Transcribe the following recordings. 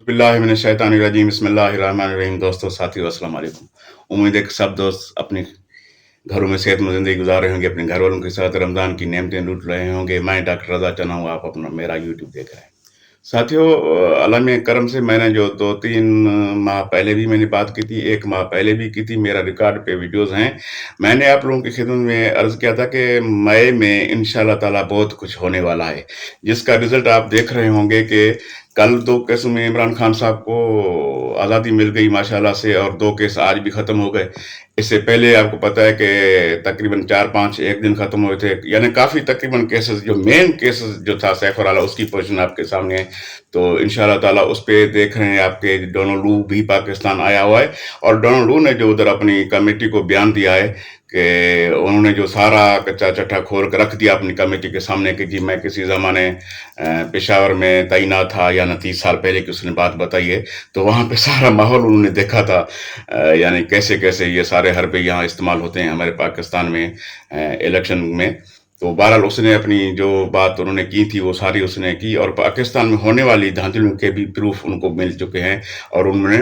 बिस्मिल्लाहिमिनश्शैतानिर्रजीम बिस्मिल्लाहिर्रहमानिर्रहीम। दोस्तों, साथियों, अस्सलाम वालेकुम। उम्मीद है कि सब दोस्त अपने घरों में सेहतमंद ज़िंदगी गुजार रहे होंगे, अपने घर वालों के साथ रमज़ान की नेमतें लूट रहे होंगे। मैं डॉक्टर रज़ा चना हूँ, आप अपना मेरा यूट्यूब देख रहे हैं। साथियों, अल्लाह ने करम से मैंने जो 2-3 माह पहले भी मैंने बात की थी, 1 माह पहले भी की थी, मेरा रिकॉर्ड पे वीडियोज़ हैं। मैंने आप लोगों की खिदमत में अर्ज़ किया था कि मई में इंशाअल्लाह ताला बहुत कुछ होने वाला है, जिसका रिज़ल्ट आप देख रहे होंगे कि कल 2 केस में इमरान खान साहब को आज़ादी मिल गई माशाअल्लाह से, और 2 केस आज भी ख़त्म हो गए। इससे पहले आपको पता है कि तकरीबन 4-5 एक दिन ख़त्म हुए थे, यानी काफ़ी तकरीबन केसेस, जो मेन केसेस जो था सैफुर आला, उसकी पोजीशन आपके सामने है। तो इंशाअल्लाह ताला उस पे देख रहे हैं आपके डोनाल्ड लू भी पाकिस्तान आया हुआ है, और डोनाल्ड लू ने जो उधर अपनी कमेटी को बयान दिया है कि उन्होंने जो सारा कच्चा चट्टा खोल कर रख दिया अपनी कमेटी के सामने कि जी मैं किसी ज़माने पेशावर में तैनात था, या 30 साल पहले की उसने बात बताई है। तो वहाँ पे सारा माहौल उन्होंने देखा था, यानी कैसे-कैसे ये सारे हरबे यहाँ इस्तेमाल होते हैं हमारे पाकिस्तान में इलेक्शन में। तो बहरहाल उसने अपनी जो बात उन्होंने की थी वो सारी उसने की, और पाकिस्तान में होने वाली धांधलियों के भी प्रूफ उनको मिल चुके हैं, और उन्होंने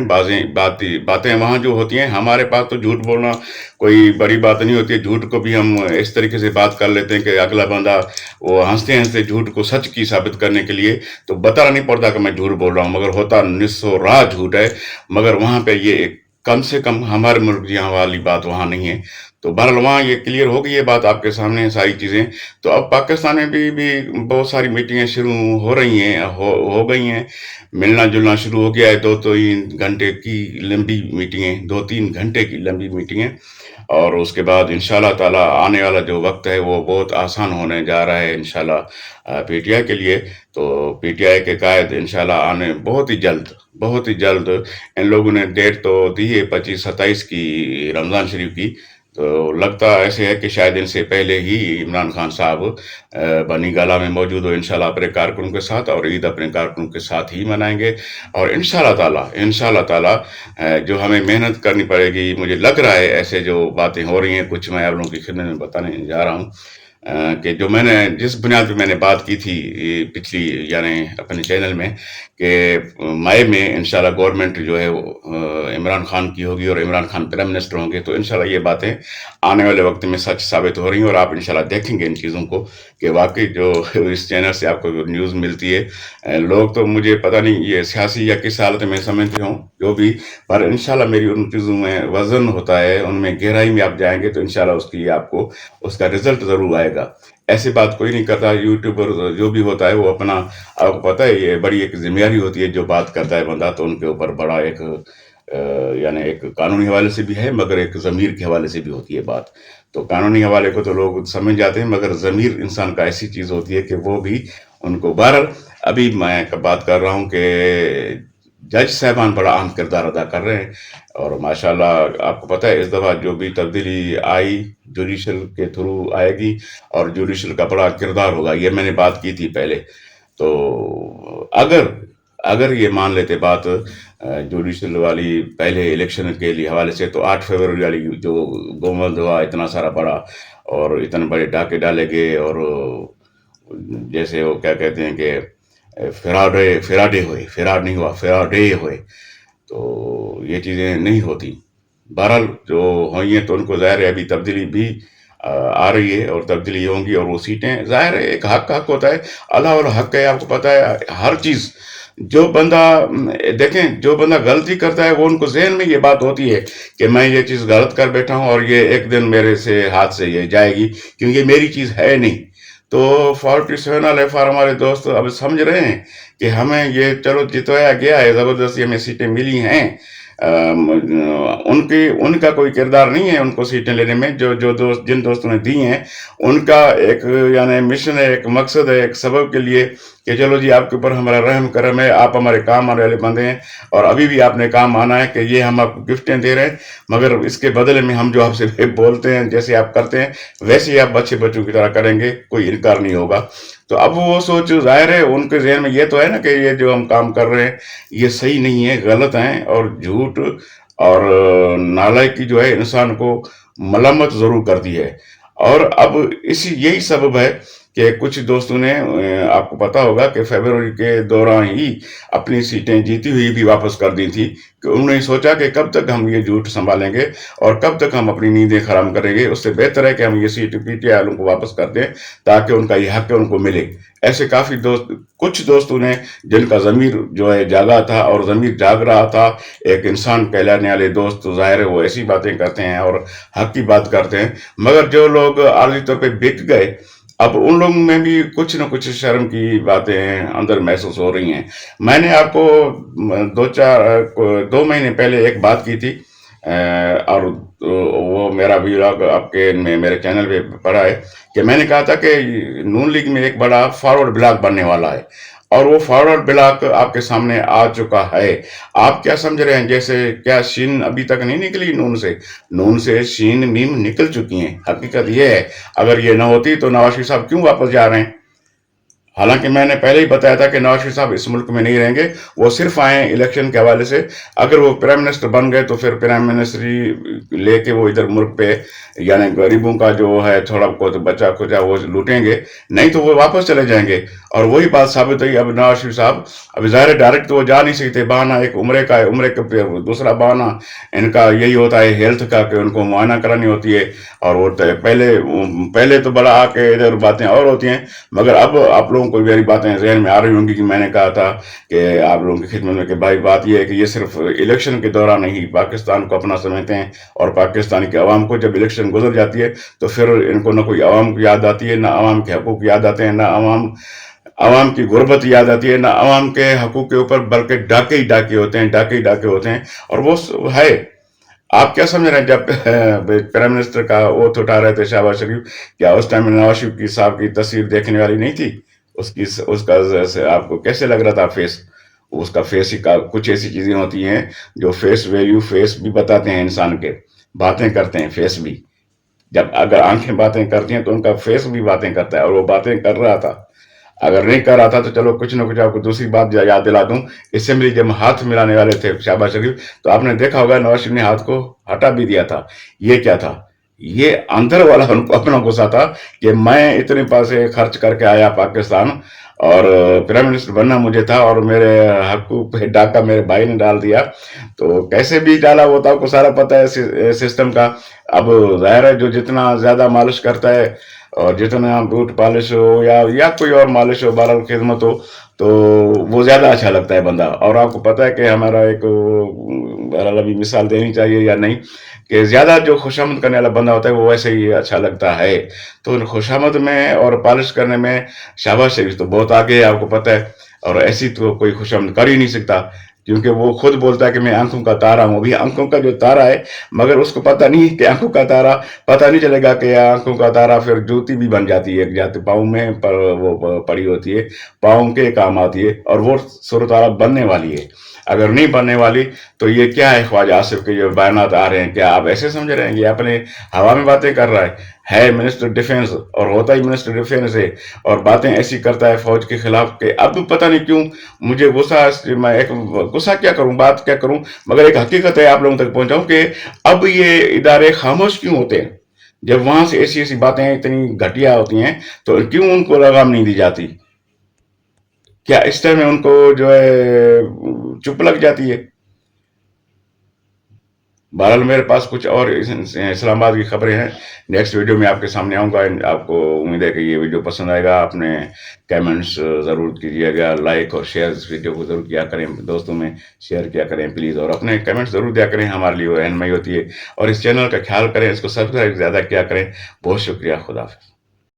बातें वहाँ जो होती हैं, हमारे पास तो झूठ बोलना कोई बड़ी बात नहीं होती है। झूठ को भी हम इस तरीके से बात कर लेते हैं कि अगला बंदा वो हँसते-हँसते झूठ को सच की साबित करने के लिए तो बताना नहीं पड़ता कि मैं झूठ बोल रहा हूँ, मगर होता निस्सो-राह झूठ है। मगर वहाँ पे ये कम से कम हमारे मुल्क यहाँ वाली बात वहाँ नहीं है। तो बहरहाल वहाँ ये क्लियर हो गई है बात, आपके सामने है सारी चीज़ें। तो अब पाकिस्तान में भी बहुत सारी मीटिंगें शुरू हो रही हैं, हो गई हैं। मिलना-जुलना शुरू हो गया है, 2-3 घंटे की लंबी मीटिंगें, 2-3 घंटे की लंबी मीटिंगें। और उसके बाद इंशाअल्लाह ताला आने वाला जो वक़्त है वो बहुत आसान होने जा रहा है इंशाअल्लाह पीटीआई के लिए। तो पीटीआई के कायद इंशाअल्लाह आने बहुत ही जल्द इन लोगों ने डेट तो दी है 25-27 की रमज़ान शरीफ की। तो लगता ऐसे है कि शायद इनसे पहले ही इमरान खान साहब बनी गाला में मौजूद हो इंशाअल्लाह अपने कारकुनों के साथ, और ईद अपने कारकुनों के साथ ही मनाएँगे। और इंशाअल्लाह ताला जो हमें मेहनत करनी पड़ेगी, मुझे लग रहा है ऐसे जो बातें हो रही हैं, कुछ मैं आप लोगों की खिदमत में बताने जा रहा हूँ। कि जो मैंने जिस बुनियाद पे मैंने बात की थी ये पिछली, यानी अपने चैनल में, कि मई में इंशाअल्लाह गवर्नमेंट जो है वो इमरान खान की होगी और इमरान खान प्राइम मिनिस्टर होंगे। तो इंशाअल्लाह ये बातें आने वाले वक्त में सच साबित हो रही हैं, और आप इंशाअल्लाह देखेंगे इन चीज़ों को कि वाकई जो इस चैनल से आपको न्यूज़ मिलती है। लोग तो मुझे पता नहीं ये सियासी या किस हालत में समझते हों, जो भी, पर इंशाअल्लाह मेरी उन चीज़ों में वज़न होता है, उनमें गहराई में आप जाएँगे तो इंशाअल्लाह उसकी आपको उसका रिज़ल्ट ज़रूर आएगा। ऐसी बात कोई नहीं करता, यूट्यूबर जो भी होता है वो अपना, आपको पता है ये बड़ी एक ज़िम्मेदारी होती है, जो बात करता है बंदा तो उनके ऊपर बड़ा एक यानी एक कानूनी हवाले से भी है, मगर एक ज़मीर के हवाले से भी होती है बात। तो कानूनी हवाले को तो लोग समझ जाते हैं, मगर ज़मीर इंसान का ऐसी चीज़ होती है कि वो भी उनको, बहरहाल अभी मैं बात कर रहा हूँ कि जज साहिबान बड़ा अहम किरदार अदा कर रहे हैं। और माशाल्लाह आपको पता है इस दफ़ा जो भी तब्दीली आई जुडिशल के थ्रू आएगी, और जुडिशल का बड़ा किरदार होगा, ये मैंने बात की थी पहले। तो अगर अगर ये मान लेते बात जुडिशल वाली पहले इलेक्शन के लिए हवाले से, तो 8 फरवरी वाली जो गोलमाल हुआ, इतना सारा बड़ा और इतने बड़े डाके डाले गए, और जैसे वो क्या कहते हैं कि फिराड नहीं हुआ, फिराडे हुए। तो ये चीज़ें नहीं होती। बहरहाल जो हुई हैं तो उनको ज़ाहिर है अभी तब्दीली भी आ रही है, और तब्दीली होंगी, और वो सीटें ज़ाहिर है एक हक होता है। अल्लाह और हक है, आपको पता है हर चीज़। जो बंदा देखें, जो बंदा गलती करता है वो उनको ज़हन में ये बात होती है कि मैं ये चीज़ गलत कर बैठा हूँ, और ये एक दिन मेरे से हाथ से ये जाएगी, क्योंकि ये मेरी चीज़ है नहीं। तो 47 LFR हमारे दोस्त अब समझ रहे हैं कि हमें ये चलो जितवाया गया है, ज़बरदस्ती हमें सीटें मिली हैं। उनका कोई किरदार नहीं है उनको सीटें लेने में। जिन दोस्तों ने दी हैं, उनका एक यानी मिशन है, एक मकसद है, एक सबब के लिए कि चलो जी आपके ऊपर हमारा रहम करम है, आप हमारे काम आने वाले बंदे हैं, और अभी भी आपने काम आना है कि ये हम आपको गिफ्टें दे रहे हैं, मगर इसके बदले में हम जो आपसे बोलते हैं, जैसे आप करते हैं वैसे ही आप अच्छे बच्चों की तरह करेंगे, कोई इनकार नहीं होगा। तो अब वो सोच ज़ाहिर है उनके ज़हन में ये तो है ना कि ये जो हम काम कर रहे हैं ये सही नहीं है, गलत हैं, और झूठ और नालायकी जो है इंसान को मलम्मत ज़रूर करती है। और अब यही सबब है کہ کچھ دوستوں نے آپ کو پتا ہوگا کہ فیبروری کے دوران ہی اپنی سیٹیں جیتی ہوئی بھی واپس کر دی تھی، کہ انہوں نے سوچا کہ کب تک ہم یہ جھوٹ سنبھالیں گے اور کب تک ہم اپنی نیندیں حرام کریں گے، اس سے بہتر ہے کہ ہم یہ سیٹ پی ٹی آئی والوں کو واپس کر دیں تاکہ ان کا یہ حق ان کو ملے۔ ایسے کافی دوست، کچھ دوستوں نے جن کا ضمیر جو ہے جاگا تھا اور ضمیر جاگ رہا تھا، ایک انسان کہلانے والے دوست، تو ظاہر ہے وہ ایسی باتیں کرتے ہیں اور حق کی بات کرتے ہیں، مگر جو لوگ عارضی طور پہ بک گئے، اب ان لوگوں میں بھی کچھ نہ کچھ شرم کی باتیں اندر محسوس ہو رہی ہیں۔ میں نے آپ کو دو مہینے پہلے ایک بات کی تھی، اور وہ میرا ویلاگ آپ کے میرے چینل پہ پڑا ہے، کہ میں نے کہا تھا کہ نون لیگ میں ایک بڑا فارورڈ بلاک بننے والا ہے، اور وہ فارورڈ بلاک آپ کے سامنے آ چکا ہے۔ آپ کیا سمجھ رہے ہیں؟ جیسے کیا شین ابھی تک نہیں نکلی نون سے شین میم نکل چکی ہیں۔ حقیقت یہ ہے، اگر یہ نہ ہوتی تو نواز شریف صاحب کیوں واپس جا رہے ہیں؟ حالانکہ میں نے پہلے ہی بتایا تھا کہ نواز شریف صاحب اس ملک میں نہیں رہیں گے، وہ صرف آئے ہیں الیکشن کے حوالے سے۔ اگر وہ پرائم منسٹر بن گئے تو پھر پرائم منسٹری لے کے وہ ادھر ملک پہ یعنی غریبوں کا جو ہے تھوڑا بہت بچا کچا وہ لوٹیں گے، نہیں تو وہ واپس چلے جائیں گے۔ اور وہی بات ثابت ہوئی اب نواز شریف صاحب، اب ظاہر ڈائریکٹ تو وہ جا نہیں سکتے، بہانہ ایک عمرے کا ہے، عمرے کا دوسرا بہانہ ان کا یہی ہوتا ہے ہیلتھ کا، کہ ان کو معائنہ کرانی ہوتی ہے، اور وہ پہلے تو بڑا آ کے ادھر باتیں اور ہوتی ہیں، مگر اب آپ لوگوں کو میری باتیں ذہن میں آ رہی ہوں گی کہ میں نے کہا تھا کہ آپ لوگوں کی خدمت میں کہ بھائی بات یہ ہے کہ یہ صرف الیکشن کے دوران نہیں پاکستان کو اپنا سمجھتے ہیں، اور پاکستان کی عوام کو جب الیکشن گزر جاتی ہے تو پھر ان کو نہ کوئی عوام کی یاد آتی ہے، نہ عوام کے حقوق یاد آتے ہیں، نہ عوام کی غربت یاد آتی ہے، نہ عوام کے حقوق کے اوپر، بلکہ ڈاکے ہی ڈاکے ہوتے ہیں۔ اور وہ ہے، آپ کیا سمجھ رہے ہیں جب پرائم منسٹر کا اوتھ اٹھا رہے تھے شہباز شریف، کیا اس ٹائم نواز شریف کی صاحب کی تصویر دیکھنے والی نہیں تھی؟ اس کا آپ کو کیسے لگ رہا تھا فیس؟ اس کا فیس ہی کا کچھ ایسی چیزیں ہوتی ہیں جو فیس ویلیو، فیس بھی بتاتے ہیں انسان کے، باتیں کرتے ہیں فیس بھی۔ جب اگر آنکھیں باتیں کرتی ہیں تو ان کا فیس بھی باتیں کرتا ہے، اور وہ باتیں کر رہا تھا۔ اگر نہیں کر رہا تھا تو چلو کچھ نہ کچھ آپ کو دوسری بات یاد دلا دوں، اسمبلی جب ہاتھ ملانے والے تھے شہباز شریف، تو آپ نے دیکھا ہوگا نواز شریف نے ہاتھ کو ہٹا بھی دیا تھا۔ یہ کیا تھا؟ یہ اندر والا ان کو اپنا غصہ تھا کہ میں اتنے پیسے خرچ کر کے آیا پاکستان، اور پرائم منسٹر بننا مجھے تھا، اور میرے حقوق پہ ڈاکہ میرے بھائی نے ڈال دیا۔ تو کیسے بھی ڈالا وہ تو آپ کو سارا پتہ ہے سسٹم کا۔ اب ظاہر ہے جو جتنا زیادہ مالش کرتا ہے، اور جتنا بوٹ پالش ہو یا کوئی اور مالش ہو، بہرحال خدمت ہو، تو وہ زیادہ اچھا لگتا ہے بندہ۔ اور آپ کو پتہ ہے کہ ہمارا ایک بہرحال ابھی مثال دینی چاہیے یا نہیں، کہ زیادہ جو خوشامد کرنے والا بندہ ہوتا ہے وہ ویسے ہی اچھا لگتا ہے۔ تو خوشامد میں اور پالش کرنے میں شہباز شریف تو بہت آگے ہے، آپ کو پتہ ہے، اور ایسی تو کوئی خوشامد کر ہی نہیں سکتا، کیونکہ وہ خود بولتا ہے کہ میں آنکھوں کا تارا ہوں۔ بھی آنکھوں کا جو تارا ہے، مگر اس کو پتہ نہیں کہ آنکھوں کا تارا، پتہ نہیں چلے گا کہ آنکھوں کا تارا پھر جوتی بھی بن جاتی ہے، جاتے پاؤں میں وہ پڑی ہوتی ہے، پاؤں کے کام آتی ہے، اور وہ سر بننے والی ہے۔ اگر نہیں بننے والی تو یہ کیا ہے خواجہ آصف کے جو بیانات آ رہے ہیں، کیا آپ ایسے سمجھ رہے ہیں؟ یہ اپنے ہوا میں باتیں کر رہا ہے منسٹر ڈیفینس، اور ہوتا ہی منسٹر ڈیفینس ہے، اور باتیں ایسی کرتا ہے فوج کے خلاف کہ اب پتہ نہیں کیوں مجھے غصہ کیا کروں، بات کیا کروں، مگر ایک حقیقت ہے آپ لوگوں تک پہنچاؤں کہ اب یہ ادارے خاموش کیوں ہوتے ہیں؟ جب وہاں سے ایسی باتیں اتنی گھٹیا ہوتی ہیں تو کیوں ان کو لگام نہیں دی جاتی؟ کیا اس ٹائم میں ان کو جو ہے چپ لگ جاتی ہے؟ بہرحال میرے پاس کچھ اور اسلام آباد کی خبریں ہیں، نیکسٹ ویڈیو میں آپ کے سامنے آؤں گا۔ آپ کو امید ہے کہ یہ ویڈیو پسند آئے گا۔ اپنے کیمنٹس ضرور کیجیے گا، لائک اور شیئر اس ویڈیو کو ضرور کیا کریں، دوستوں میں شیئر کیا کریں پلیز، اور اپنے کیمنٹس ضرور دیا کریں، ہمارے لیے وہ رہنمائی ہوتی ہے۔ اور اس چینل کا خیال کریں، اس کو سبسکرائب زیادہ کیا کریں۔ بہت شکریہ، خدا حافظ۔